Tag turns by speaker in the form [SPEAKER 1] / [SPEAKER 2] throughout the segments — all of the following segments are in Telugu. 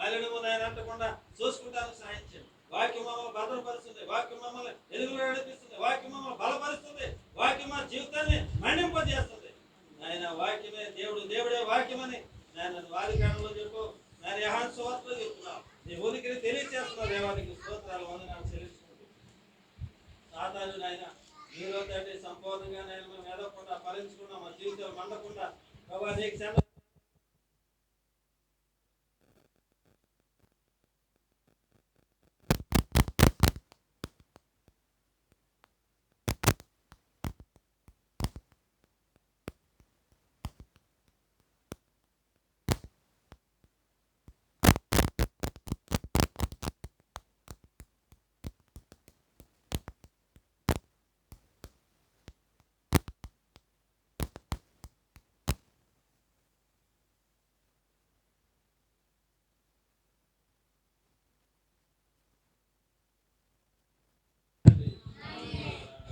[SPEAKER 1] అలెలుయా నాయన అంటకుండా చూసుకుంటాను సాయం చేయండి. వాక్యం మమ్మల్ని భద్రపరుస్తుంది, వాక్యం మమ్మల్ని ఎదుగులో నడిపిస్తుంది, వాక్యం మమ్మల్ని బలపరుస్తుంది, వాక్యం మా జీవితాన్ని మణింపజేస్తుంది. ఆయన వాక్యమే దేవుడే వాక్యమని నేను వారి కాలంలో చెప్పు, నేను యోహాను సువార్తలో చెప్తున్నాను. నీ ఉనికిని తెలియజేస్తున్నావు. దేవానికి స్తోత్రాలు, వందనాలు చెల్లించుకుంటూ సాతాను నాయన నీలో తండ్రి సంపూర్ణంగా నేను మేము ఎదగకుండా ఫలించకుండా మా జీవితాలు మండకుండా ప్రభావ నీకు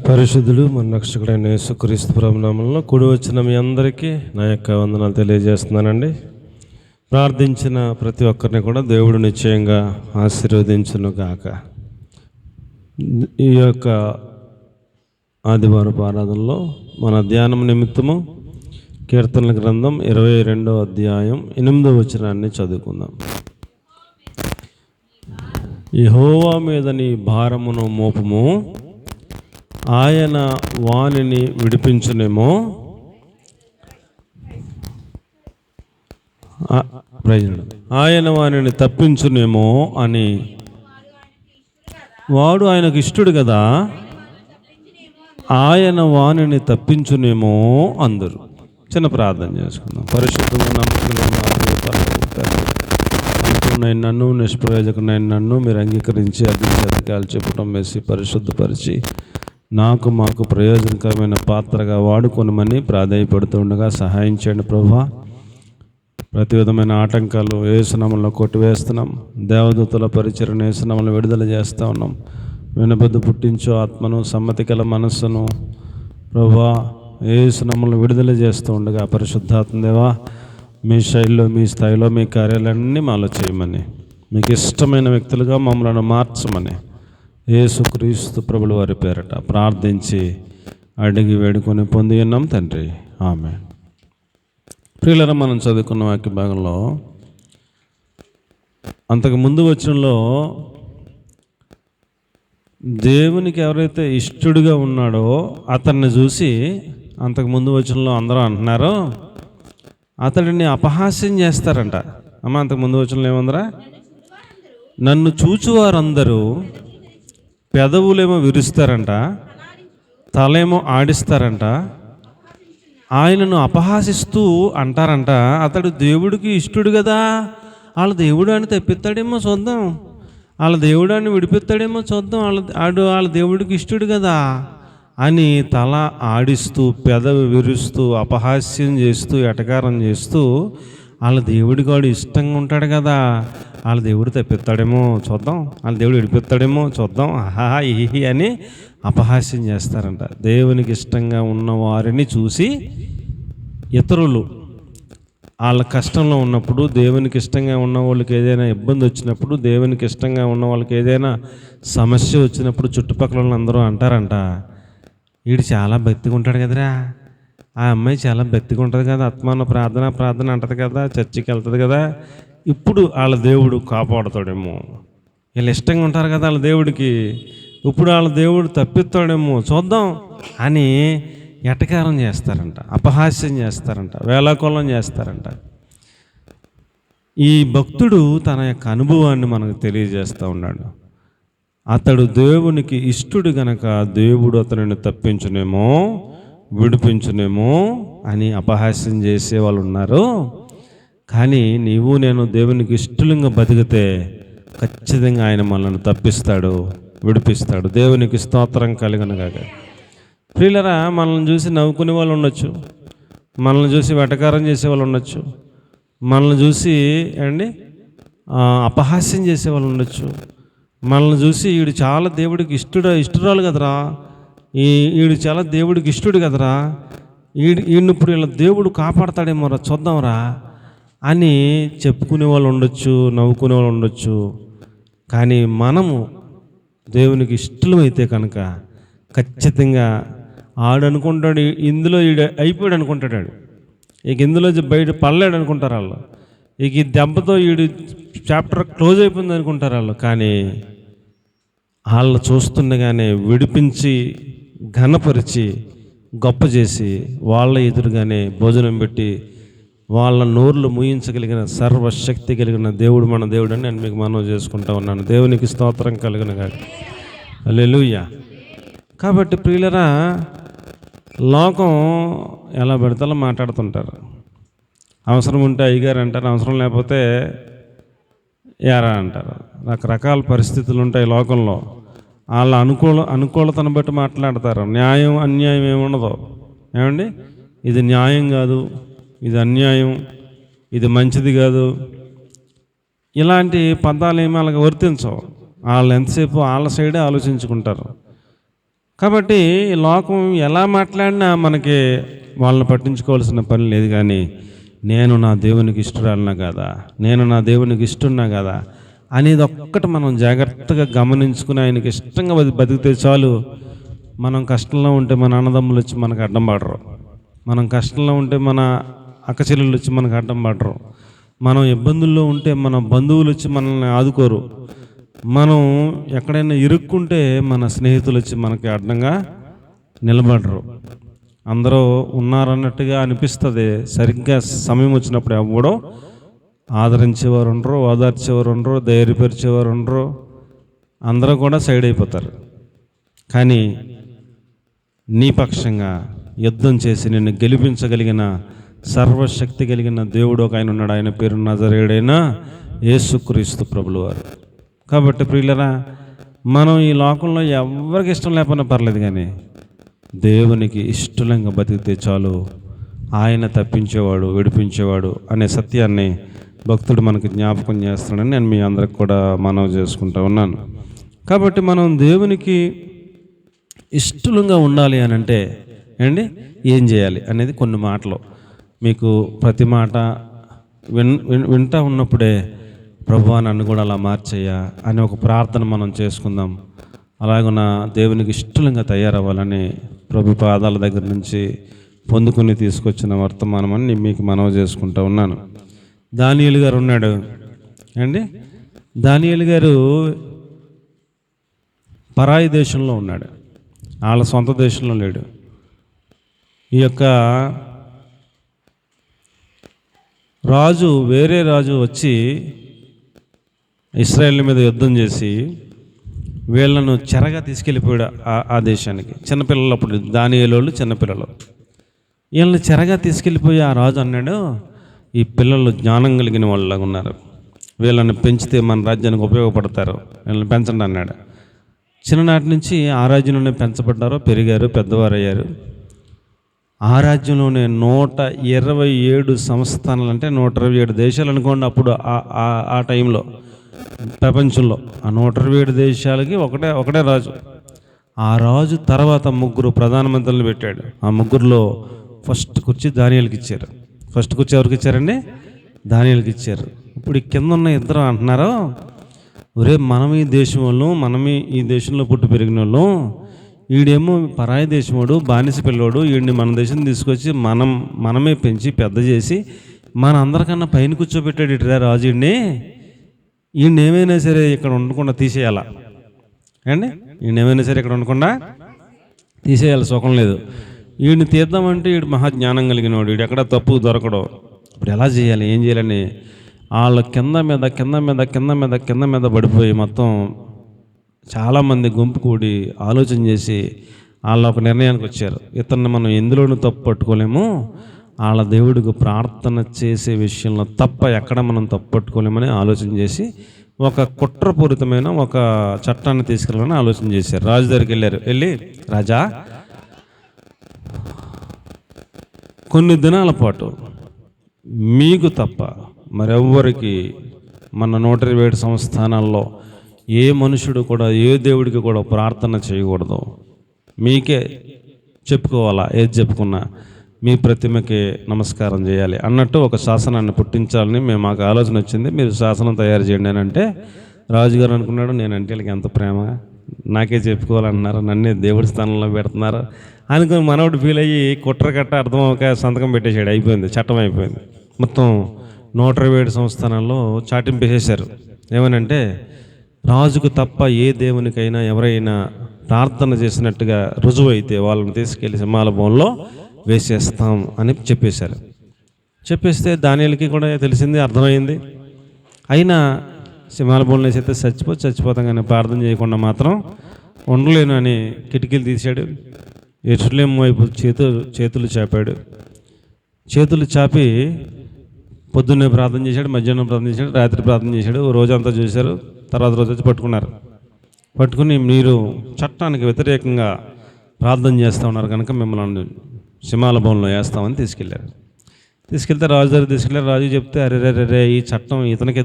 [SPEAKER 2] పరిశుద్ధులు మన రక్షకుడైన యేసుక్రీస్తు ప్రభువు నామములో కూడి వచ్చిన మీ అందరికీ నా యొక్క వందనాలు తెలియజేస్తున్నానండి. ప్రార్థించిన ప్రతి ఒక్కరిని కూడా దేవుడు నిశ్చయంగా ఆశీర్వదించును గాక. ఈ యొక్క ఆదివారపు ఆరాధనలో మన ధ్యానం నిమిత్తము కీర్తనల గ్రంథం 22వ అధ్యాయం 8వ వచనాన్ని చదువుకుందాం. యెహోవా మీద నీ భారమును మోపము, ఆయన వానిని విడిపించునేమో. ఆయన వానిని తప్పించునేమో అని. వాడు ఆయనకు ఇష్టడు కదా, ఆయన వానిని తప్పించునేమో అందరు. చిన్న ప్రార్థన చేసుకుందాం. పరిశుద్ధంగా నమ్ముకున్న నన్ను, నిష్ప్రయోజకునైన నన్ను మీరు అంగీకరించి అధికాలు చెప్పడం వేసి పరిశుద్ధపరిచి మాకు ప్రయోజనకరమైన పాత్రగా వాడుకొనమని ప్రాధాన్యపడుతూ ఉండగా సహాయం చేయండి ప్రభువా. ప్రతి విధమైన ఆటంకాలు యేసునామములో కొట్టివేస్తున్నాం. దేవదూతల పరిచరణ యేసునామములో విడుదల చేస్తూ ఉన్నాం. వినబుద్ధి పుట్టించు ఆత్మను, సమ్మతి గల మనస్సును ప్రభువా యేసునామములో విడుదల చేస్తూ ఉండగా పరిశుద్ధాత్మ దేవా మీ శైలిలో, మీ స్థాయిలో మీ కార్యాలన్నీ మాలో చేయమని, మీకు ఇష్టమైన వ్యక్తులుగా మమ్మల్ని మార్చమని యేసుక్రీస్తు ప్రభుల వారి పేరట ప్రార్థించి అడిగి వేడుకొని పొంది ఉన్నాం తండ్రి, ఆమేన్. ప్రియులారా, మనం చదువుకున్న వాక్య భాగంలో అంతకు ముందు వచనంలో దేవునికి ఎవరైతే ఇష్టడుగా ఉన్నాడో అతన్ని చూసి అంతకు ముందు వచనంలో అందరూ అంటున్నారు అతడిని అపహాస్యం చేస్తారంట. అమ్మ, అంతకు ముందు వచనంలో ఏముందరా? నన్ను చూచువారందరూ పెదవులేమో విరుస్తారంట, తలేమో ఆడిస్తారంట, ఆయనను అపహాసిస్తూ అంటారంట అతడు దేవుడికి ఇష్టడు కదా, వాళ్ళ దేవుడు అని తెప్పిస్తాడేమో చూద్దాం, వాళ్ళ దేవుడు అని విడిపిస్తాడేమో చూద్దాం, వాళ్ళ దేవుడికి ఇష్టడు కదా అని తల ఆడిస్తూ, పెదవి విరుస్తూ, అపహాస్యం చేస్తూ, ఎటకారం చేస్తూ వాళ్ళ దేవుడికి వాడు ఇష్టంగా ఉంటాడు కదా, వాళ్ళ దేవుడు తప్పిస్తాడేమో చూద్దాం, వాళ్ళ దేవుడు విడిపిస్తాడేమో చూద్దాం, ఆహా ఇహి అని అపహాస్యం చేస్తారంట. దేవునికి ఇష్టంగా ఉన్నవారిని చూసి ఇతరులు వాళ్ళ కష్టంలో ఉన్నప్పుడు, దేవునికి ఇష్టంగా ఉన్న వాళ్ళకి ఏదైనా ఇబ్బంది వచ్చినప్పుడు, దేవునికి ఇష్టంగా ఉన్న వాళ్ళకి ఏదైనా సమస్య వచ్చినప్పుడు చుట్టుపక్కల అందరూ అంటారంట, వీడు చాలా భక్తిగా ఉంటాడు కదరా, ఆ అమ్మాయి చాలా భక్తిగా ఉంటుంది కదా, ఆత్మాన ప్రార్థన అంటది కదా, చర్చికి వెళ్తుంది కదా, ఇప్పుడు వాళ్ళ దేవుడు కాపాడుతాడేమో, వీళ్ళు ఇష్టంగా ఉంటారు కదా వాళ్ళ దేవుడికి, ఇప్పుడు వాళ్ళ దేవుడు తప్పిస్తాడేమో చూద్దాం అని ఎటకారం చేస్తారంట, అపహాస్యం చేస్తారంట, వేళాకోళం చేస్తారంట. ఈ భక్తుడు తన యొక్క అనుభవాన్ని మనకు తెలియజేస్తూ ఉన్నాడు. అతడు దేవునికి ఇష్టడు గనక దేవుడు అతనిని తప్పించునేమో, విడిపించునేమో అని అపహాస్యం చేసే వాళ్ళు ఉన్నారు. కానీ నీవు నేను దేవునికి ఇష్టంగా బతికితే ఖచ్చితంగా ఆయన మనల్ని తప్పిస్తాడు, విడిపిస్తాడు. దేవునికి స్తోత్రం కలుగునుగాక. ప్రియులరా, మనల్ని చూసి నవ్వుకునే వాళ్ళు ఉండొచ్చు, మనల్ని చూసి వెటకారం చేసేవాళ్ళు ఉండొచ్చు, మనల్ని చూసి అపహాస్యం చేసేవాళ్ళు ఉండొచ్చు, మనల్ని చూసి వీడు చాలా దేవుడికి ఇష్టరాలు కదరా, వీడు చాలా దేవుడికి ఇష్టడు కదరా, వీడిని ఇప్పుడు వీళ్ళ దేవుడు కాపాడతాడేమోరా చూద్దాంరా అని చెప్పుకునే వాళ్ళు ఉండొచ్చు, నవ్వుకునే వాళ్ళు ఉండొచ్చు. కానీ మనము దేవునికి ఇష్టమైతే కనుక ఖచ్చితంగా ఆడనుకుంటాడు ఇందులో ఈడు అయిపోయాడు అనుకుంటాడు. ఇక ఇందులో బయట పడలేడు అనుకుంటారు వాళ్ళు. ఇక ఈ దెబ్బతో ఈడు చాప్టర్ క్లోజ్ అయిపోయింది అనుకుంటారు వాళ్ళు. కానీ వాళ్ళు చూస్తుండగానే విడిపించి ఘనపరిచి గొప్ప చేసి వాళ్ళ ఎదురుగానే భోజనం పెట్టి వాళ్ళ నోర్లు ముయించగలిగిన సర్వశక్తి కలిగిన దేవుడు మన దేవుడు అని నేను మీకు మనవి చేసుకుంటా ఉన్నాను. దేవునికి స్తోత్రం కలిగిన కాదు. హల్లెలూయా. కాబట్టి ప్రియులరా, లోకం ఎలా పెడితే అలా మాట్లాడుతుంటారు. అవసరం ఉంటే అయ్యగారు అంటారు, అవసరం లేకపోతే యారా అంటారు. రకరకాల పరిస్థితులు ఉంటాయి లోకంలో. వాళ్ళ అనుకూలతను బట్టి మాట్లాడతారు. న్యాయం అన్యాయం ఏముండదు. ఏమండి, ఇది న్యాయం కాదు, ఇది అన్యాయం, ఇది మంచిది కాదు, ఇలాంటి పదాలు ఏమి వాళ్ళకి వర్తించవు. వాళ్ళు ఎంతసేపు వాళ్ళ సైడే ఆలోచించుకుంటారు. కాబట్టి లోకం ఎలా మాట్లాడినా మనకి వాళ్ళని పట్టించుకోవాల్సిన పని లేదు. కానీ నేను నా దేవునికి ఇష్టరాలినా కదా, నేను నా దేవునికి ఇష్టన్నా కదా అనేది ఒక్కటి మనం జాగ్రత్తగా గమనించుకుని ఆయనకి ఇష్టంగా బతికితే చాలు. మనం కష్టంలో ఉంటే మన అన్నదమ్ములు వచ్చి మనకు అడ్డం పడరు. మనం కష్టంలో ఉంటే మన అక్కచెల్లెళ్ళు వచ్చి మనకు అడ్డం పడరు. మనం ఇబ్బందుల్లో ఉంటే మన బంధువులు వచ్చి మనల్ని ఆదుకోరు. మనం ఎక్కడైనా ఇరుక్కుంటే మన స్నేహితులు వచ్చి మనకి అడ్డంగా నిలబడరు. అందరూ ఉన్నారన్నట్టుగా అనిపిస్తుంది. సరిగ్గా సమయం వచ్చినప్పుడు ఎవడో ఆదరించేవారు ఉండరు, ఓదార్చేవారు ఉండరు, ధైర్యపరిచేవారు ఉండరు. అందరూ కూడా సైడ్ అయిపోతారు. కానీ నీ పక్షంగా యుద్ధం చేసి నిన్ను గెలిపించగలిగిన సర్వశక్తి కలిగిన దేవుడు ఒక ఆయన ఉన్నాడు. ఆయన పేరు నజరేయుడైన యేసుక్రీస్తు ప్రభులు వారు. కాబట్టి ప్రియులరా, మనం ఈ లోకంలో ఎవరికి ఇష్టం లేకపోయినా పర్లేదు, కానీ దేవునికి ఇష్టంగా బతికితే చాలు. ఆయన తప్పించేవాడు, విడిపించేవాడు అనే సత్యాన్ని భక్తుడు మనకు జ్ఞాపకం చేస్తున్నాడని నేను మీ అందరికి కూడా మనవి చేసుకుంటూ ఉన్నాను. కాబట్టి మనం దేవునికి ఇష్టంగా ఉండాలి అని అంటే ఏంటి, ఏం చేయాలి అనేది కొన్ని మాటలు మీకు ప్రతి మాట వింటూ ఉన్నప్పుడే ప్రభువా నన్ను కూడా అలా మార్చేయ్యా అని ఒక ప్రార్థన మనం చేసుకుందాం. అలాగున దేవునికి ఇష్టంగా తయారవ్వాలని ప్రభు పాదాల దగ్గర నుంచి పొందుకుని తీసుకొచ్చిన వర్తమానం అని మీకు మనవి చేసుకుంటూ ఉన్నాను. దానియేలు గారు ఉన్నాడు అండి. దానియేలు గారు పరాయి దేశంలో ఉన్నాడు, వాళ్ళ సొంత దేశంలో లేడు. ఈ యొక్క రాజు, వేరే రాజు వచ్చి ఇశ్రాయేల్ మీద యుద్ధం చేసి వీళ్ళను చెరగా తీసుకెళ్ళిపోయాడు ఆ దేశానికి. చిన్నపిల్లలు, అప్పుడు దానియేలు చిన్నపిల్లలు. వీళ్ళని చెరగా తీసుకెళ్ళిపోయి ఆ రాజు అన్నాడు, ఈ పిల్లలు జ్ఞానం కలిగిన వాళ్ళలాగా ఉన్నారు, వీళ్ళని పెంచితే మన రాజ్యానికి ఉపయోగపడతారు, వీళ్ళని పెంచండి అన్నాడు. చిన్ననాటి నుంచి ఆ రాజ్యంలోనే పెంచబడ్డారు, పెరిగారు, పెద్దవారు అయ్యారు. ఆ రాజ్యంలోనే 127 సంస్థానాలు, అంటే 127 దేశాలు అనుకోండి. అప్పుడు ఆ టైంలో ప్రపంచంలో ఆ 127 దేశాలకి ఒకటే రాజు. ఆ రాజు తర్వాత 3 ప్రధానమంత్రులను పెట్టాడు. ఆ 3లో ఫస్ట్ కుర్చీ దానియేలుకి ఇచ్చారు. ఫస్ట్ కుర్చీ ఎవరికి ఇచ్చారండి? దానియేలుకి ఇచ్చారు. ఇప్పుడు కింద ఉన్న ఇద్దరు అంటున్నారు, ఒరే మనం ఈ దేశం వాళ్ళు, మనమే ఈ దేశంలో పుట్టి పెరిగిన వాళ్ళు, వీడేమో పరాయి దేశంవాడు, బానిస పిల్లోడు, వీడిని మన దేశం తీసుకొచ్చి మనమే పెంచి పెద్ద చేసి మన అందరికన్నా పైన కూర్చోబెట్టాడు ఇటురా రాజుడిని, ఈయన ఏమైనా సరే ఇక్కడ ఉండకుండా తీసేయాలా అండి, ఈయన ఏమైనా సరే ఇక్కడ ఉండకుండా తీసేయాలి, సుఖం లేదు. వీడిని తీద్దామంటే వీడు మహాజ్ఞానం కలిగిన వాడు, వీడు ఎక్కడ తప్పు దొరకడు. ఇప్పుడు ఎలా చేయాలి, ఏం చేయాలని వాళ్ళ కింద మీద పడిపోయి మొత్తం చాలామంది గుంపు కూడి ఆలోచన చేసి వాళ్ళ ఒక నిర్ణయానికి వచ్చారు, ఇతన్ని మనం ఎందులోనూ తప్పు పట్టుకోలేము, వాళ్ళ దేవుడికి ప్రార్థన చేసే విషయంలో తప్ప ఎక్కడ మనం తప్పు పట్టుకోలేమని ఆలోచన చేసి ఒక కుట్రపూరితమైన ఒక చట్టాన్ని తీసుకెళ్ళాలని ఆలోచన చేశారు. రాజు దగ్గరికి వెళ్ళి రాజా, కొన్ని దినాల పాటు మీకు తప్ప మరెవ్వరికి మన 127 సంస్థానాల్లో ఏ మనుషుడు కూడా ఏ దేవుడికి కూడా ప్రార్థన చేయకూడదు, మీకే చెప్పుకోవాలా, ఏది చెప్పుకున్నా మీ ప్రతిమకి నమస్కారం చేయాలి అన్నట్టు ఒక శాసనాన్ని పుట్టించాలని మాకు ఆలోచన వచ్చింది. మీరు శాసనం తయారు చేయండి అని అంటే రాజుగారు అనుకున్నాడు, నేనంటే వీళ్ళకి ఎంత ప్రేమ, నాకే చెప్పుకోవాలంటున్నారు, నన్నే దేవుడి స్థానంలో పెడుతున్నారు అనుకుని మనోడు ఫీల్ అయ్యి కుట్రకట్ట అర్థం అవ్వక సంతకం పెట్టేశాడు. అయిపోయింది, చట్టం అయిపోయింది. మొత్తం 127 సంస్థానాల్లో చాటింపు వేసేశారు. ఏమనంటే రాజుకు తప్ప ఏ దేవునికైనా ఎవరైనా ప్రార్థన చేసినట్టుగా రుజువు అయితే వాళ్ళని తీసుకెళ్ళి సింహాల బోన్లో వేసేస్తాం అని చెప్పేశారు. చెప్పేస్తే దానియేలుకి కూడా తెలిసింది, అర్థమైంది. అయినా సింహాల బోన్లో వేసేస్తే చచ్చిపోతాం కానీ ప్రార్థన చేయకుండా మాత్రం ఉండలేను అని కిటికీలు తీశాడు. యెరూషలేము వైపు చేతులు చాపాడు. చేతులు చాపి పొద్దున్నే ప్రార్థన చేశాడు, మధ్యాహ్నం ప్రార్థన చేశాడు, రాత్రి ప్రార్థన చేశాడు. రోజంతా చూశారు. తర్వాత రోజు వచ్చి పట్టుకుని మీరు చట్టానికి వ్యతిరేకంగా ప్రార్థన చేస్తూ ఉన్నారు కనుక మిమ్మల్ని సింహాల బోన్లో వేస్తామని తీసుకెళ్తే రాజు దగ్గర తీసుకెళ్ళారు. రాజు చెప్తే అరే ఈ చట్టం ఇతనికి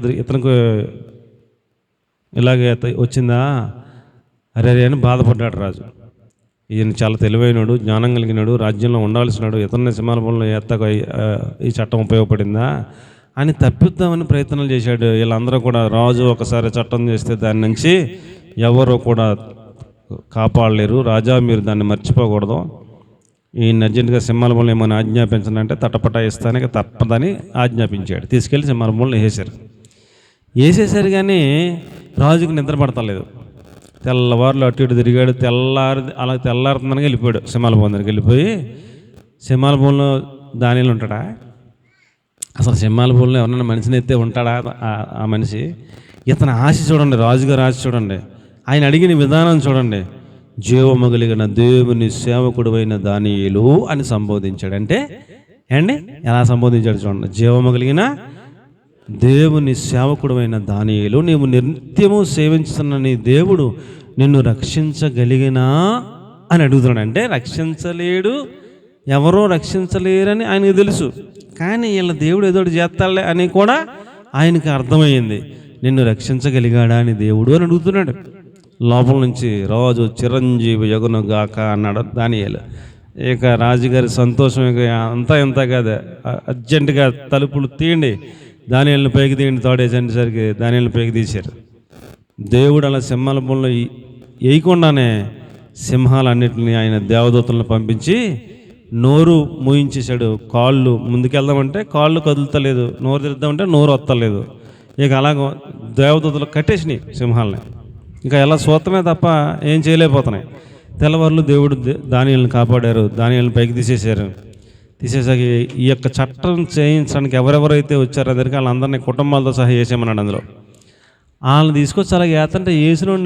[SPEAKER 2] ఇలాగే వచ్చిందా అరే అని బాధపడ్డాడు రాజు. ఈయన చాలా తెలివైనడు, జ్ఞానం కలిగినాడు, రాజ్యంలో ఉండాల్సినాడు, ఇతన్ని సింహాల బోన్లో ఎత్తకు ఈ చట్టం ఉపయోగపడిందా అని తప్పిద్దామని ప్రయత్నాలు చేశాడు. వీళ్ళందరూ కూడా రాజు ఒకసారి చట్టం చేస్తే దాని నుంచి ఎవరు కూడా కాపాడలేరు, రాజా మీరు దాన్ని మర్చిపోకూడదు, ఈ అర్జెంటుగా సింహాల బోన్లో ఏమైనా ఆజ్ఞాపించండి అంటే తటపటాయిస్తానికి తప్పదని ఆజ్ఞాపించాడు. తీసుకెళ్ళి సింహాల బోన్లో వేసేసారు. కానీ రాజుకి నిద్ర పడతలేదు. తెల్లవారులు అటు ఇటు తిరిగాడు. తెల్లారుతుందనగా వెళ్ళిపోయాడు సింహాల బోన్ దగ్గరికి. వెళ్ళిపోయి సింహాల బోన్లో దానియేలు ఉంటాడా? అసలు సింహాల బోన్లో ఎవరైనా మనిషిని ఎత్తే ఉంటాడా ఆ మనిషి? ఇతని ఆశ చూడండి, రాజుగారి ఆశ చూడండి, ఆయన అడిగిన విధానం చూడండి. జీవము కలిగిన దేవుని సేవకుడువైన దానియేలు అని సంబోధించాడు. అంటే ఏండి ఎలా సంబోధించాడు చూడండి. జీవము కలిగిన దేవుని సేవకుడువైన దానియేలు, నీవు నిత్యము సేవించుతున్న నీ దేవుడు నిన్ను రక్షించగలిగినా అని అడుగుతున్నాడు. అంటే రక్షించలేడు, ఎవరో రక్షించలేరని ఆయనకు తెలుసు. కానీ వీళ్ళ దేవుడు ఏదో చేస్తాడులే అని కూడా ఆయనకి అర్థమైంది. నిన్ను రక్షించగలిగాడా అని దేవుడు అని అడుగుతున్నాడు. లోపల నుంచి రాజు చిరంజీవి యగును గాక అన్నాడు దానియేలు. ఇక రాజుగారి సంతోషం ఇక అంతా ఇంత కాదు. అర్జెంటుగా తలుపులు తీయండి, దానియేలుని పైకి తీయండి, తోడేసేసరికి దానియేలుని పైకి తీశారు. దేవుడు అలా సింహాల బోన్లో వేయకుండానే సింహాలన్నింటినీ ఆయన దేవదూతలను పంపించి నోరు మూయించేశాడు. కాళ్ళు ముందుకెళ్దామంటే కాళ్ళు కదులుతలేదు, నోరు తెరుద్దామంటే నోరు వస్తలేదు. ఇక అలాగ దేవదూతలు కట్టేసినాయి సింహాలని. ఇంకా ఎలా సూత్రమే తప్ప ఏం చేయలేకపోతున్నాయి. తెల్లవారులు దేవుడు దానియేలుని కాపాడారు. దానియేలుని పైకి తీసేశారు. తీసేసాక ఈ యొక్క చట్టం చేయించడానికి ఎవరెవరైతే వచ్చారో దగ్గరికి వాళ్ళందరినీ కుటుంబాలతో సహా వేసేయమన్నాడు. అందులో వాళ్ళని తీసుకొచ్చి అలాగ వేస్తుంటే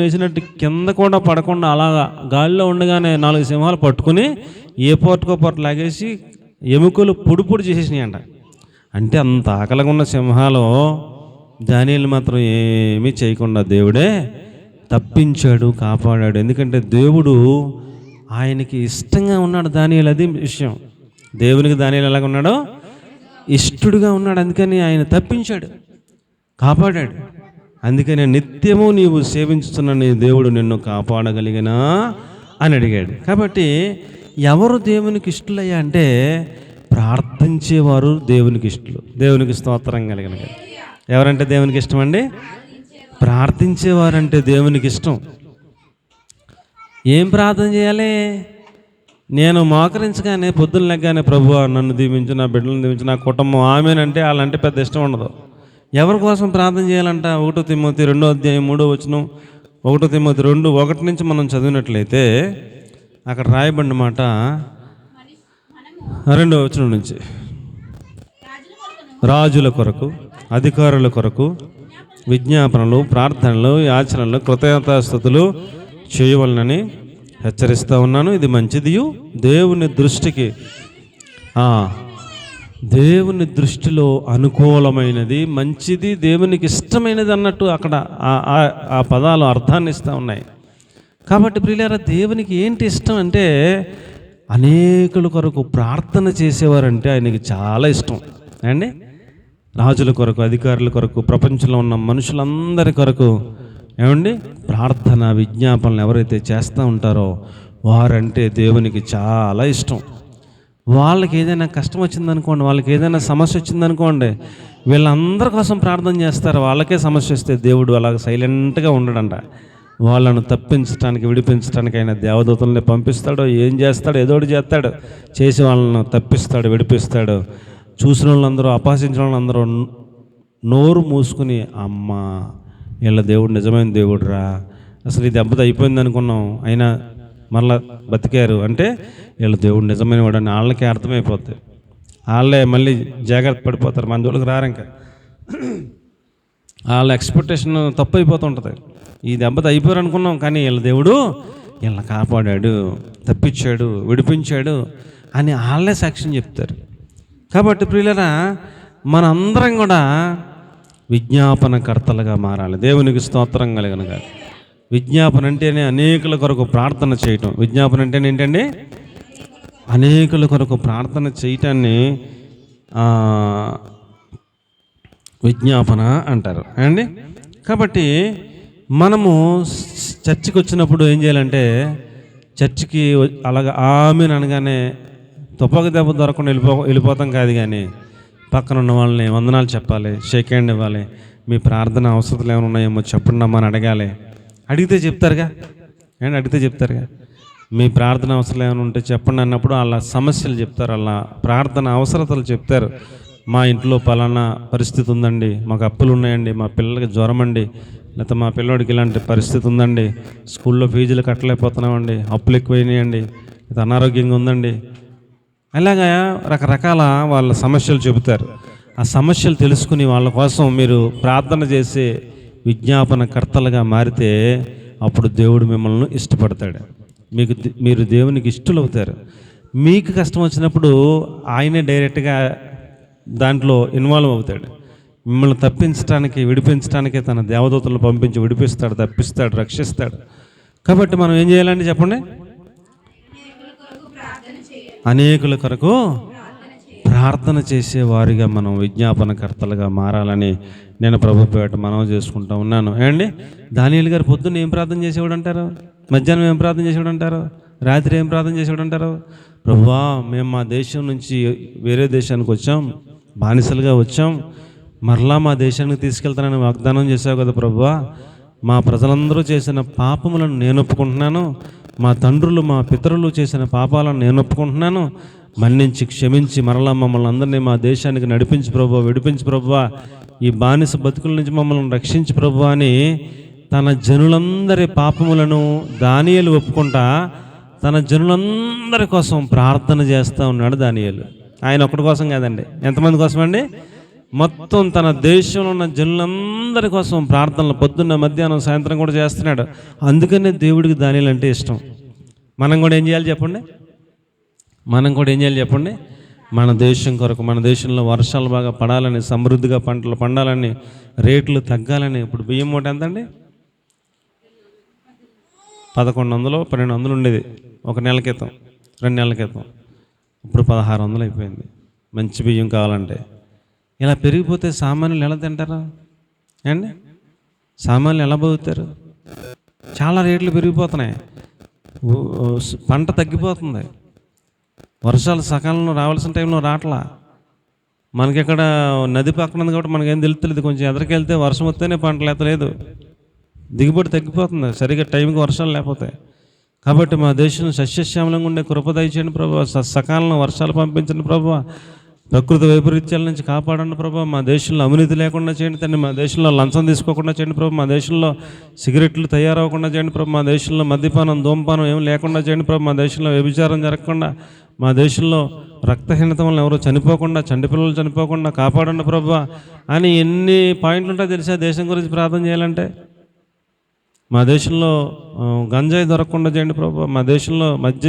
[SPEAKER 2] వేసినట్టు కింద కూడా పడకుండా అలాగా గాలిలో ఉండగానే 4 సింహాలు పట్టుకుని ఏ పోటుకో పొట్టు లాగేసి ఎముకలు పొడి చేసేసినాయి అంట. అంటే అంత ఆకలిగా ఉన్న సింహాలు దానియేలు మాత్రం ఏమీ చేయకుండా దేవుడే తప్పించాడు, కాపాడాడు. ఎందుకంటే దేవుడు ఆయనకి ఇష్టంగా ఉన్నాడు దానియేలు. అది విషయం. దేవునికి దానియేలు ఎలాగ ఉన్నాడో ఇష్టడుగా ఉన్నాడు. అందుకని ఆయన తప్పించాడు, కాపాడాడు. అందుకని నిత్యము నీవు సేవించుతున్న నీ దేవుడు నిన్ను కాపాడగలిగినా అని అడిగాడు. కాబట్టి ఎవరు దేవునికి ఇష్టలయ్యా అంటే ప్రార్థించేవారు దేవునికి ఇష్టలు. దేవునికి స్తోత్రం కలిగిన ఎవరంటే దేవునికి ఇష్టం అండి? ప్రార్థించేవారంటే దేవునికి ఇష్టం. ఏం ప్రార్థన చేయాలి? నేను మోకరించగానే పొద్దున్న లెగ్గానే ప్రభువా నన్ను దీవించు, నా బిడ్డలను దీవించు, నా కుటుంబం ఆమెనంటే వాళ్ళంటే పెద్ద ఇష్టం ఉండదు. ఎవరి కోసం ప్రార్థన చేయాలంట? 1 తిమోతి 2వ అధ్యాయం 3వ వచనం, 1 తిమోతి 2:1 నుంచి మనం చదివినట్లయితే అక్కడ రాయబడిన మాట 2వ వచనం నుంచి, రాజుల కొరకు, అధికారుల కొరకు విజ్ఞాపనలు, ప్రార్థనలు, యాచనలు, కృతజ్ఞతాస్తుతులు చేయవలనని హెచ్చరిస్తూ ఉన్నాను. ఇది మంచిదియు దేవుని దృష్టిలో అనుకూలమైనది, మంచిది, దేవునికి ఇష్టమైనది అన్నట్టు అక్కడ ఆ పదాలు అర్థాన్ని ఇస్తూ ఉన్నాయి. కాబట్టి ప్రియులారా, దేవునికి ఏంటి ఇష్టం అంటే అనేకుల కొరకు ప్రార్థన చేసేవారంటే ఆయనకి చాలా ఇష్టం అండి. రాజుల కొరకు, అధికారుల కొరకు, ప్రపంచంలో ఉన్న మనుషులందరి కొరకు ఏమండి ప్రార్థన, విజ్ఞాపనలు ఎవరైతే చేస్తూ ఉంటారో వారంటే దేవునికి చాలా ఇష్టం. వాళ్ళకి ఏదైనా కష్టం వచ్చిందనుకోండి, వాళ్ళకి ఏదైనా సమస్య వచ్చిందనుకోండి, వీళ్ళందరి కోసం ప్రార్థన చేస్తారు. వాళ్ళకే సమస్య వస్తే దేవుడు అలాగ సైలెంట్గా ఉండడంట. వాళ్ళను తప్పించడానికి, విడిపించడానికి ఆయన దేవదూతల్ని పంపిస్తాడు. ఏం చేస్తాడు? ఏదో ఒకటి చేస్తాడు, చేసి వాళ్ళను తప్పిస్తాడు, విడిపిస్తాడు. చూసిన వాళ్ళందరూ, అపహసించిన వాళ్ళందరూ నోరు మూసుకుని, అమ్మ వీళ్ళ దేవుడు నిజమైన దేవుడురా, అసలు ఈ దెబ్బతో అయిపోయింది అనుకున్నాం, అయినా మళ్ళా బతికారు అంటే వీళ్ళ దేవుడు నిజమైన వాడు అని వాళ్ళకే అర్థమైపోద్ది. వాళ్ళే మళ్ళీ జాగ్రత్త పడిపోతారు, మన జోలికి రారు. ఇంకా వాళ్ళ ఎక్స్పెక్టేషన్ తప్పు అయిపోతుంటుంది. ఈ దెబ్బతో అయిపోయారు అనుకున్నాం, కానీ వీళ్ళ దేవుడు వీళ్ళని కాపాడాడు, తప్పించాడు, విడిపించాడు అని వాళ్ళే సాక్ష్యం చెప్తారు. కాబట్టి ప్రియులరా, మనందరం కూడా విజ్ఞాపనకర్తలుగా మారాలి. దేవునికి స్తోత్రం కలుగును గాక. విజ్ఞాపన అంటేనే అనేకుల కొరకు ప్రార్థన చేయటం. విజ్ఞాపన అంటే ఏంటండి? అనేకుల కొరకు ప్రార్థన చేయటాన్ని విజ్ఞాపన అంటారు అండి. కాబట్టి మనము చర్చికి వచ్చినప్పుడు ఏం చేయాలంటే, చర్చికి అలాగ ఆమెను అనగానే తుపాక దెబ్బ దొరకకుండా వెళ్ళిపోతాం కాదు, కానీ పక్కన ఉన్న వాళ్ళని వందనాలు చెప్పాలి, షేక్ హ్యాండ్ ఇవ్వాలి, మీ ప్రార్థన అవసరాలు ఏమైనా ఉన్నాయేమో చెప్పండి అమ్మని అడగాలి. అడిగితే చెప్తారుగా అండ్ అడిగితే చెప్తారుగా మీ ప్రార్థన అవసరాలు ఏమైనా ఉంటే చెప్పండి అన్నప్పుడు వాళ్ళ సమస్యలు చెప్తారు, వాళ్ళ ప్రార్థన అవసరతలు చెప్తారు. మా ఇంట్లో పలానా పరిస్థితి ఉందండి, మాకు అప్పులు ఉన్నాయండి, మా పిల్లలకి జ్వరం అండి, లేకపోతే మా పిల్లవాడికి ఇలాంటి పరిస్థితి ఉందండి, స్కూల్లో ఫీజులు కట్టలేకపోతున్నామండి, అప్పులు ఎక్కువైనాయండి, లేకపోతే అనారోగ్యంగా ఉందండి, అలాగా రకరకాల వాళ్ళ సమస్యలు చెబుతారు. ఆ సమస్యలు తెలుసుకుని వాళ్ళ కోసం మీరు ప్రార్థన చేసే విజ్ఞాపనకర్తలుగా మారితే అప్పుడు దేవుడు మిమ్మల్ని ఇష్టపడతాడు. మీరు దేవునికి ఇష్టలు అవుతారు. మీకు కష్టం వచ్చినప్పుడు ఆయనే డైరెక్ట్గా దాంట్లో ఇన్వాల్వ్ అవుతాడు. మిమ్మల్ని తప్పించడానికి, విడిపించడానికి తన దేవదూతలను పంపించి విడిపిస్తాడు, తప్పిస్తాడు, రక్షిస్తాడు. కాబట్టి మనం ఏం చేయాలండి చెప్పండి? అనేకుల కొరకు ప్రార్థన చేసేవారిగా మనం విజ్ఞాపనకర్తలుగా మారాలని నేను ప్రభు పేట మనవి చేసుకుంటా ఉన్నాను. ఏమండి, దానియేలు గారు పొద్దున్న ఏం ప్రార్థన చేసేవాడు అంటారు? మధ్యాహ్నం ఏం ప్రార్థన చేసేవాడు అంటారు? రాత్రి ఏం ప్రార్థన చేసేవాడు అంటారు? ప్రభువా, మేము మా దేశం నుంచి వేరే దేశానికి వచ్చాం, బానిసలుగా వచ్చాం, మరలా మా దేశానికి తీసుకెళ్తానని వాగ్దానం చేశావు కదా ప్రభువా. మా ప్రజలందరూ చేసిన పాపములను నేను ఒప్పుకుంటున్నాను, మా తండ్రులు, మా పితరులు చేసిన పాపాలను నేను ఒప్పుకుంటున్నాను, మన్నించి క్షమించి మరలా మమ్మల్ని అందరినీ మా దేశానికి నడిపించి ప్రభువా, విడిపించి ప్రభువా, ఈ బానిస బతుకుల నుంచి మమ్మల్ని రక్షించి ప్రభువా అని తన జనులందరి పాపములను దానియేలు ఒప్పుకుంటా తన జనులందరి కోసం ప్రార్థన చేస్తూ ఉన్నాడు దానియేలు. ఆయన ఒక్కడి కోసం కాదండి, ఎంతమంది కోసం అండి? మొత్తం తన దేశంలో ఉన్న జనులందరి కోసం ప్రార్థనలు పొద్దున్న, మధ్యాహ్నం, సాయంత్రం కూడా చేస్తున్నాడు. అందుకనే దేవుడికి దానియేలు అంటే ఇష్టం. మనం కూడా ఏం చేయాలి చెప్పండి? మన దేశం కొరకు, మన దేశంలో వర్షాలు బాగా పడాలని, సమృద్ధిగా పంటలు పండాలని, రేట్లు తగ్గాలని. ఇప్పుడు బియ్యం మూట ఎంత అండి? 1100, 1200 ఉండేది ఒక నెల క్రితం, 2 నెలల క్రితం. ఇప్పుడు 1600 అయిపోయింది మంచి బియ్యం కావాలంటే. ఇలా పెరిగిపోతే సామాన్యులు ఎలా తింటారా అండి? సామాన్యులు ఎలా బతుకుతారు? చాలా రేట్లు పెరిగిపోతున్నాయి, పంట తగ్గిపోతుంది, వర్షాలు సకాలంలో రావాల్సిన టైంలో రావట్లా. మనకి ఇక్కడ నది పక్కన ఉంది కాబట్టి మనకేం తెలుస్తుంది, కొంచెం ఎదరికెళ్తే వర్షం వస్తేనే పంటలు ఎత్తలేదు, దిగుబడి తగ్గిపోతుంది సరిగ్గా టైంకి వర్షాలు లేకపోతే. కాబట్టి మా దేశం సస్యశ్యామలంగా ఉండే కృప దయచేయండి ప్రభువా, సకాలంలో వర్షాలు పంపించండి ప్రభువా, ప్రకృతి వైపరీత్యాల నుంచి కాపాడండి ప్రభువా, మా దేశంలో అవినీతి లేకుండా చేయండి తండ్రి, మా దేశంలో లంచం తీసుకోకుండా చేయండి ప్రభు, మా దేశంలో సిగరెట్లు తయారవ్వకుండా చేయండి ప్రభు, మా దేశంలో మద్యపానం, ధూమపానం ఏం లేకుండా చేయండి ప్రభు, మా దేశంలో వ్యభిచారం జరగకుండా, మా దేశంలో రక్తహీనత వల్ల ఎవరు చనిపోకుండా, చంటిపిల్లలు చనిపోకుండా కాపాడండి ప్రభువా అని ఎన్ని పాయింట్లు ఉంటాయో తెలుసా దేశం గురించి ప్రార్థన చేయాలంటే? మా దేశంలో గంజాయి దొరకకుండా చేయండి ప్రభువా, మా దేశంలో మధ్య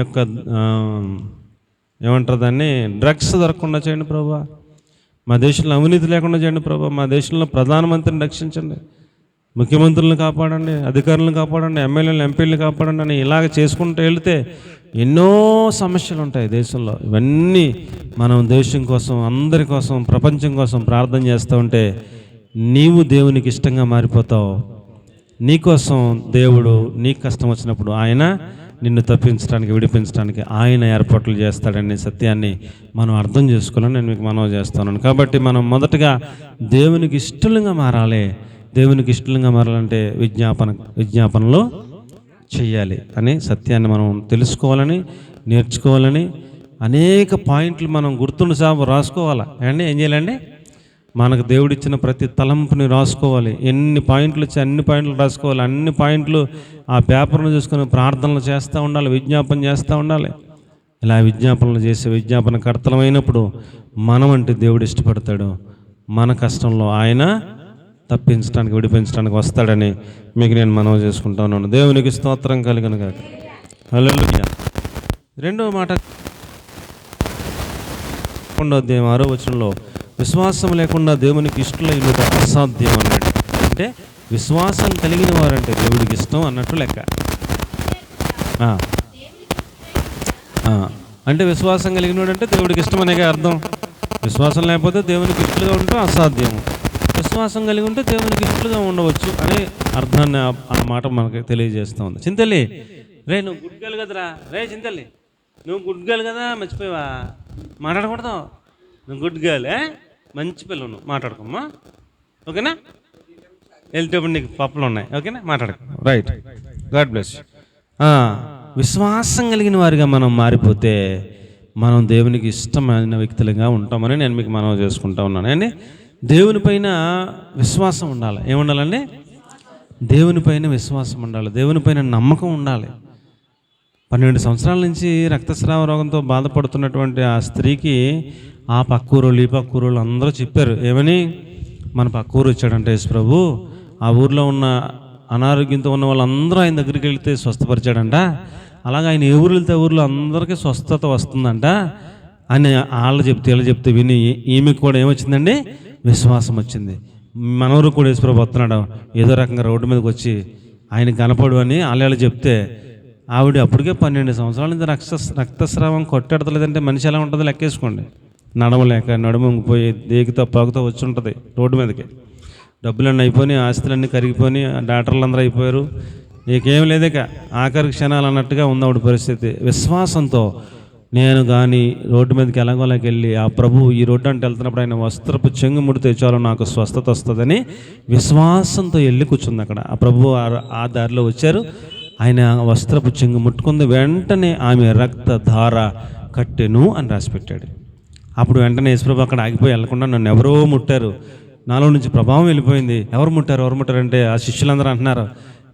[SPEAKER 2] యొక్క ఏమంటారు దాన్ని, డ్రగ్స్ దొరకకుండా చేయండి ప్రభువా, మా దేశంలో అవినీతి లేకుండా చేయండి ప్రభువా, మా దేశంలో ప్రధానమంత్రిని రక్షించండి, ముఖ్యమంత్రులను కాపాడండి, అధికారులను కాపాడండి, ఎమ్మెల్యేలను, ఎంపీలను కాపాడండి అని ఇలాగ చేసుకుంటూ వెళితే ఎన్నో సమస్యలు ఉంటాయి దేశంలో. ఇవన్నీ మనం దేశం కోసం, అందరి కోసం, ప్రపంచం కోసం ప్రార్థన చేస్తూ ఉంటే నీవు దేవునికి ఇష్టంగా మారిపోతావు. నీకోసం దేవుడు నీకు కష్టం వచ్చినప్పుడు ఆయన నిన్ను తప్పించడానికి, విడిపించడానికి ఆయన ఏర్పాట్లు చేస్తాడనే సత్యాన్ని మనం అర్థం చేసుకోవాలని నేను మీకు మనవి చేస్తున్నాను. కాబట్టి మనం మొదటగా దేవునికి ఇష్టంగా మారాలి. దేవునికి ఇష్టంగా మారాలంటే విజ్ఞాపనలో చెయ్యాలి అనే సత్యాన్ని మనం తెలుసుకోవాలని, నేర్చుకోవాలని, అనేక పాయింట్లు మనం గుర్తుండి రాసుకోవాలా అండి. ఏం చేయాలండి? మనకు దేవుడిచ్చిన ప్రతి తలంపుని రాసుకోవాలి. ఎన్ని పాయింట్లు వచ్చి అన్ని పాయింట్లు రాసుకోవాలి. అన్ని పాయింట్లు ఆ పేపర్ను చూసుకొని ప్రార్థనలు చేస్తూ ఉండాలి, విజ్ఞాపన చేస్తూ ఉండాలి. ఇలా విజ్ఞాపనలు చేసి విజ్ఞాపన కర్తలమైనప్పుడు మనం అంటే దేవుడు ఇష్టపడతాడు. మన కష్టంలో ఆయన తప్పించడానికి, విడిపించడానికి వస్తాడని మీకు నేను మనవి చేసుకుంటా ఉన్నాను. దేవునికి స్తోత్రం కలుగును గాక. హల్లెలూయా. రెండవ మాట 6వ వచనంలో విశ్వాసం లేకుండా దేవునికి ఇష్టలైనట అసాధ్యం అన్నాడు. అంటే విశ్వాసం కలిగిన వారంటే దేవుడికి ఇష్టం అన్నట్టు లెక్క. అంటే విశ్వాసం కలిగినోడంటే దేవుడికి ఇష్టం అనేగా అర్థం. విశ్వాసం లేకపోతే దేవునికి ఇష్టలుగా ఉంటే అసాధ్యం. విశ్వాసం కలిగి ఉంటే దేవునికి ఇష్టలుగా ఉండవచ్చు అనే అర్థాన్ని ఆ మాట మనకి తెలియజేస్తూ ఉంది. చింతల్లి, రే నువ్వు గుడ్ గర్ల్ కదరా. రే చింతల్లి, నువ్వు గుడ్ గర్ల్ కదా, మర్చిపోయావా? మాట్లాడకూడదు. నువ్వు గుడ్ గర్ల్, మంచి పిల్లలు, నువ్వు మాట్లాడుకోమ్మా, ఓకేనా? వెళ్తేప్పుడు నీకు పప్పులు ఉన్నాయి, ఓకేనా? మాట్లాడుకో. Right, God bless. విశ్వాసం కలిగిన వారిగా మనం మారిపోతే మనం దేవునికి ఇష్టమైన వ్యక్తులుగా ఉంటామని నేను మీకు మనవి చేసుకుంటా ఉన్నాను అండి. దేవుని పైన విశ్వాసం ఉండాలి. ఏముండాలండి? దేవుని పైన విశ్వాసం ఉండాలి, దేవుని పైన నమ్మకం ఉండాలి. 12 సంవత్సరాల నుంచి రక్తస్రావ రోగంతో బాధపడుతున్నటువంటి ఆ స్త్రీకి ఆ పక్కూరోళ్ళు, ఈ పక్కూరోళ్ళు అందరూ చెప్పారు. ఏమని? మన పక్కూరు వచ్చాడంటే యేసు ప్రభు, ఆ ఊర్లో ఉన్న అనారోగ్యంతో ఉన్న వాళ్ళందరూ ఆయన దగ్గరికి వెళ్తే స్వస్థపరిచాడంట. అలాగే ఆయన ఏ ఊరు వెళ్తే ఊర్లో అందరికీ స్వస్థత వస్తుందంట అని వాళ్ళు చెప్తే వీళ్ళు చెప్తే విని ఈమెకు కూడా ఏమొచ్చిందండి? విశ్వాసం వచ్చింది. మనవరు కూడా యేసు ప్రభు వస్తున్నాడు, ఏదో రకంగా రోడ్డు మీదకి వచ్చి ఆయన కనపడు అని వాళ్ళు చెప్తే ఆవిడ అప్పటికే 12 సంవత్సరాల నుంచి రక్తస్రావం కొట్టెడతలేదంటే మనిషి ఎలా ఉంటుందో లెక్కేసుకోండి. నడవలేక నడుముపోయి దేగితో పాకుతో వచ్చి ఉంటుంది రోడ్డు మీదకి. డబ్బులన్నీ అయిపోయి, ఆస్తులన్నీ కరిగిపోయి, డాక్టర్లు అందరూ అయిపోయారు, నీకేం లేదక ఆఖరి క్షణాలు అన్నట్టుగా ఉంది ఆవిడ పరిస్థితి. విశ్వాసంతో నేను కానీ రోడ్డు మీదకి ఎలాగోలాకి వెళ్ళి ఆ ప్రభు ఈ రోడ్డు అంటే వెళ్తున్నప్పుడు ఆయన వస్త్రపు చెంగు ముడితే చాలు నాకు స్వస్థత వస్తుందని విశ్వాసంతో వెళ్ళి కూర్చుంది అక్కడ. ఆ ప్రభు ఆ దారిలో వచ్చారు, ఆయన వస్త్రపు చెంగు ముట్టుకుంది, వెంటనే ఆమె రక్తధార కట్టెను అని రాసిపెట్టాడు. అప్పుడు వెంటనే యేసుప్రభు అక్కడ ఆగిపోయి వెళ్ళకుండా నన్ను ఎవరో ముట్టారు, నాలో నుంచి ప్రభావం వెళ్ళిపోయింది. ఎవరు ముట్టారంటే ఆ శిష్యులందరూ అంటున్నారు,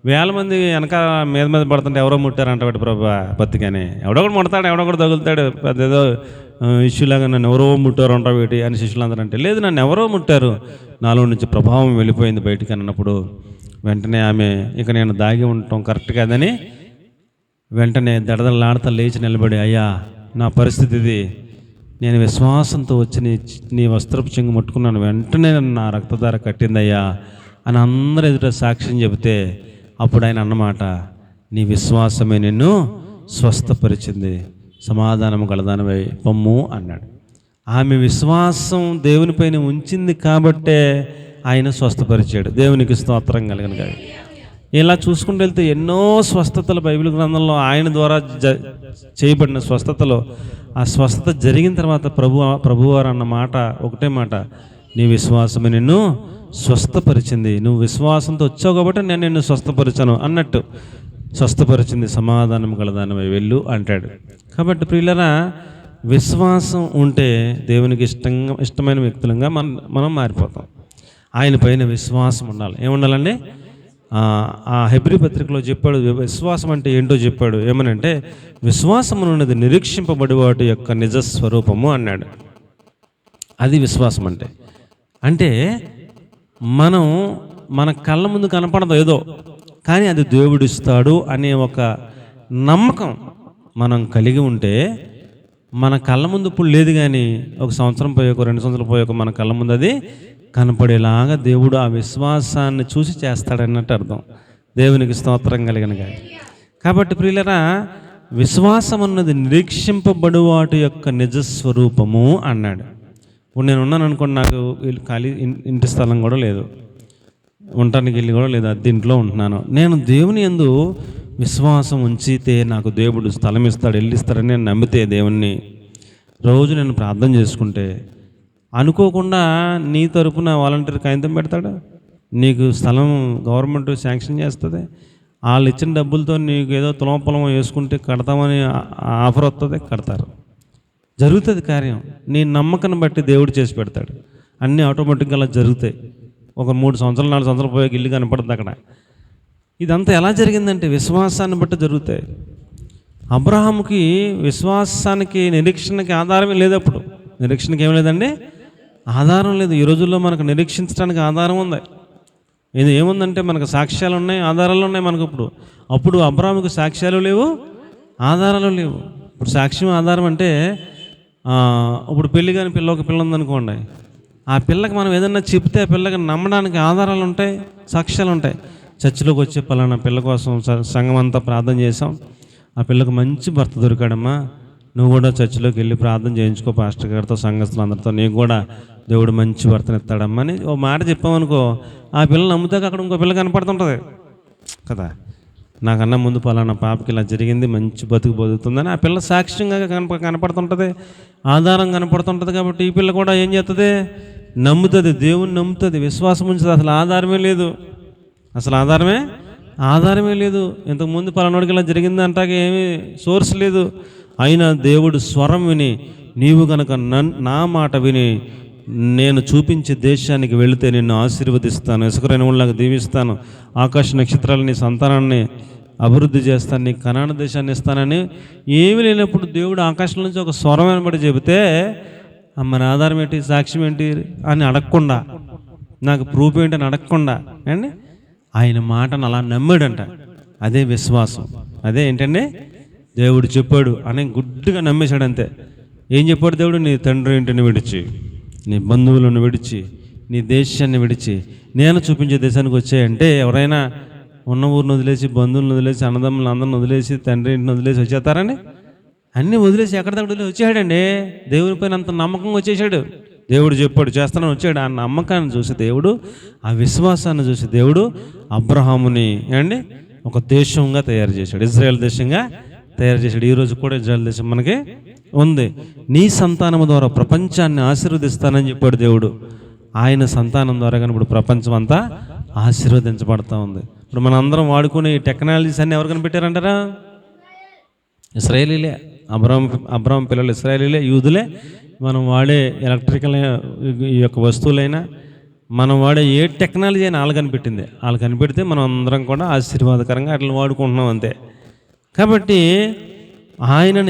[SPEAKER 2] 1000 మంది వెనక మీద పడుతుంటే ఎవరో ముట్టారంటే ప్రభు బతికని ఎవడో కూడా ముడతాడు, ఎవడో కూడా తగులుతాడు, పెద్దేదో ఇష్యూలాగా నన్ను ఎవరో ముట్టారు అంటావు ఏంటి అని శిష్యులందరూ అంటే, లేదు నన్ను ఎవరో ముట్టారు, నాలో నుంచి ప్రభావం వెళ్ళిపోయింది బయటికి అన్నప్పుడు వెంటనే ఆమె ఇక నేను దాగి ఉండటం కరెక్ట్ కాదని వెంటనే దడదలాడుతా లేచి నిలబడి, అయ్యా నా పరిస్థితి ఇది, నేను విశ్వాసంతో వచ్చి నీ వస్త్రపు చెంగు ముట్టుకున్నాను, వెంటనే నా రక్తధార కట్టిందయ్యా అని అందరూ ఎదుట సాక్ష్యం చెబితే అప్పుడు ఆయన అన్నమాట, నీ విశ్వాసమే నిన్ను స్వస్థపరిచింది, సమాధానము గలదానమై పొమ్ము అన్నాడు. ఆమె విశ్వాసం దేవునిపైన ఉంచింది కాబట్టే ఆయన స్వస్థపరిచాడు. దేవునికి స్తోత్రం కలుగును గాక. ఇలా చూసుకుంటూ వెళ్తే ఎన్నో స్వస్థతలు బైబిల్ గ్రంథంలో ఆయన ద్వారా చేయబడిన స్వస్థతలో ఆ స్వస్థత జరిగిన తర్వాత ప్రభువారు అన్న మాట ఒకటే మాట, నీ విశ్వాసమే నిన్ను స్వస్థపరిచింది, నువ్వు విశ్వాసంతో వచ్చావు కాబట్టి నేను నిన్ను స్వస్థపరిచాను అన్నట్టు స్వస్థపరిచింది, సమాధానం గలదానమై వెళ్ళు అంటాడు. కాబట్టి ప్రియులరా, విశ్వాసం ఉంటే దేవునికి ఇష్టమైన వ్యక్తులంగా మనం మారిపోతాం. ఆయన పైన విశ్వాసం ఉండాలి. ఏముండాలండి? ఆ హెబ్రీ పత్రికలో చెప్పాడు, విశ్వాసం అంటే ఏంటో చెప్పాడు. ఏమనంటే విశ్వాసం ఉన్నది నిరీక్షింపబడి వాటి యొక్క నిజస్వరూపము అన్నాడు. అది విశ్వాసం అంటే మనం మన కళ్ళ ముందు కనపడదు ఏదో, కానీ అది దేవుడిస్తాడు అనే ఒక నమ్మకం మనం కలిగి ఉంటే మన కళ్ళ ముందు ఇప్పుడు లేదు, కానీ ఒక సంవత్సరం పోయాక 2 సంవత్సరాలు పోయాక మన కళ్ళ ముందు అది కనపడేలాగా దేవుడు ఆ విశ్వాసాన్ని చూసి చేస్తాడన్నట్టు అర్థం. దేవునికి స్తోత్రం కలిగిన గాక. కాబట్టి ప్రియులరా, విశ్వాసం అన్నది నిరీక్షింపబడు వాటి యొక్క నిజస్వరూపము అన్నాడు. ఇప్పుడు నేను ఉన్నాను అనుకోండి, నాకు ఖాళీ ఇంటి స్థలం కూడా లేదు, ఉండటానికి ఇల్లు కూడా లేదు, అద్దె ఇంట్లో ఉంటున్నాను. నేను దేవుని యందు విశ్వాసం ఉంచితే నాకు దేవుడు స్థలం ఇస్తాడు, వెళ్ళిస్తాడని నేను నమ్మితే దేవుణ్ణి రోజు నేను ప్రార్థన చేసుకుంటే అనుకోకుండా నీ తరపున వాలంటీర్ కాగితం పెడతాడు, నీకు స్థలం గవర్నమెంట్ శాంక్షన్ చేస్తుంది, వాళ్ళు ఇచ్చిన డబ్బులతో నీకు ఏదో తులం పొలం వేసుకుంటే కడతామని ఆఫర్ వస్తుంది, కడతారు. జరుగుతుంది కార్యం. నీ నమ్మకాన్ని బట్టి దేవుడు చేసి పెడతాడు. అన్నీ ఆటోమేటిక్గా అలా జరుగుతాయి. ఒక 3 సంవత్సరాలు 4 సంవత్సరాలు పోయాక ఇల్లు కనపడుతుంది అక్కడ. ఇదంతా ఎలా జరిగిందంటే విశ్వాసాన్ని బట్టి జరుగుతాయి. అబ్రహాముకి విశ్వాసానికి నిరీక్షణకి ఆధారమే లేదు. అప్పుడు నిరీక్షణకి ఏం లేదండి, ఆధారం లేదు. ఈ రోజుల్లో మనకు నిరీక్షించడానికి ఆధారం ఉంది. ఇది ఏముందంటే మనకు సాక్ష్యాలు ఉన్నాయి, ఆధారాలు ఉన్నాయి మనకు. అప్పుడు అబ్రహాముకి సాక్ష్యాలు లేవు, ఆధారాలు లేవు. ఇప్పుడు సాక్ష్యం ఆధారం అంటే ఇప్పుడు పెళ్లి కాని ఒక పిల్ల ఉందనుకోండి, ఆ పిల్లకి మనం ఏదన్నా చెప్తే ఆ పిల్లకి నమ్మడానికి ఆధారాలు ఉంటాయి, సాక్ష్యాలు ఉంటాయి. చర్చిలోకి వచ్చే పలానా పిల్ల కోసం సంఘం అంతా ప్రార్థన చేసాం, ఆ పిల్లకు మంచి భర్త దొరికాడమ్మా, నువ్వు కూడా చర్చిలోకి వెళ్ళి ప్రార్థన చేయించుకో పాస్టర్ గారితో, సంఘస్థులు అందరితో, నీకు కూడా దేవుడు మంచి భర్తను ఇస్తాడమ్మా అని ఓ మాట చెప్పామనుకో, ఆ పిల్ల నమ్ముతాక అక్కడ ఇంకో పిల్ల కనపడుతుంటుంది కదా. నాకన్నా ముందు పలానా పాపకి ఇలా జరిగింది, మంచి బతుకుతుందని ఆ పిల్ల సాక్ష్యంగా కనపడుతుంటుంది, ఆధారం కనపడుతుంటుంది. కాబట్టి ఈ పిల్ల కూడా ఏం చేస్తుంది, నమ్ముతుంది, దేవుని నమ్ముతుంది, విశ్వాసం ఉంచుతుంది. అసలు ఆధారమే లేదు, అసలు ఆధారమే లేదు. ఇంతకుముందు పలానాడికి ఇలా జరిగింది అంటాక ఏమీ సోర్స్ లేదు. అయినా దేవుడు స్వరం విని, నీవు కనుక నా మాట విని నేను చూపించే దేశానికి వెళితే నిన్ను ఆశీర్వదిస్తాను, ఇసుక రేణువుల్లాగా దీవిస్తాను, ఆకాశ నక్షత్రాలు నీ సంతానాన్ని అభివృద్ధి చేస్తాను, నీ కనాన దేశాన్ని ఇస్తానని ఏమీ లేనప్పుడు దేవుడు ఆకాశం నుంచి ఒక స్వరం వెనబడి చెబితే మన ఆధారం ఏంటి, సాక్ష్యం ఏంటి అని అడగకుండా, నాకు ప్రూఫ్ ఏంటి అని అడగకుండా అండి ఆయన మాటను అలా నమ్మాడంట. అదే విశ్వాసం. అదే ఏంటండి, దేవుడు చెప్పాడు అని గుడ్డుగా నమ్మేశాడు అంతే. ఏం చెప్పాడు దేవుడు, నీ తండ్రి ఇంటిని విడిచి, నీ బంధువులను విడిచి, నీ దేశాన్ని విడిచి నేను చూపించే దేశానికి వచ్చాయంటే ఎవరైనా ఉన్న ఊరిని వదిలేసి, బంధువులను వదిలేసి, అన్నదమ్ములను అందరిని వదిలేసి, తండ్రి ఇంటిని వదిలేసి వచ్చేస్తారని అన్నీ వదిలేసి ఎక్కడ దగ్గర వచ్చేసాడండి. దేవుని పైన అంత నమ్మకంగా వచ్చేసాడు. దేవుడు చెప్పాడు చేస్తానని వచ్చాడు. ఆ నమ్మకాన్ని చూసి దేవుడు, ఆ విశ్వాసాన్ని చూసి దేవుడు అబ్రహాముని అండి ఒక దేశంగా తయారు చేశాడు, ఇజ్రాయెల్ దేశంగా తయారు చేశాడు. ఈరోజు కూడా ఇజ్రాయెల్ దేశం మనకి ఉంది. నీ సంతానం ద్వారా ప్రపంచాన్ని ఆశీర్వదిస్తానని చెప్పాడు దేవుడు. ఆయన సంతానం ద్వారా కానీ ఇప్పుడు ప్రపంచం అంతా ఆశీర్వదించబడతా ఉంది. ఇప్పుడు మన అందరం వాడుకునే ఈ టెక్నాలజీస్ అన్నీ ఎవరు కనిపెట్టారంటారా? ఇశ్రాయేలీలే. అబ్రహాం పిల్లలు ఇశ్రాయేలీలే, యూదులే. మనం వాడే ఎలక్ట్రికల్ ఈ యొక్క వస్తువులైనా, మనం వాడే ఏ టెక్నాలజీ అయినా వాళ్ళు కనిపెట్టింది. వాళ్ళు కనిపెడితే మనం అందరం కూడా ఆశీర్వాదకరంగా అట్లా వాడుకుంటున్నాం అంతే. కాబట్టి ఆయనని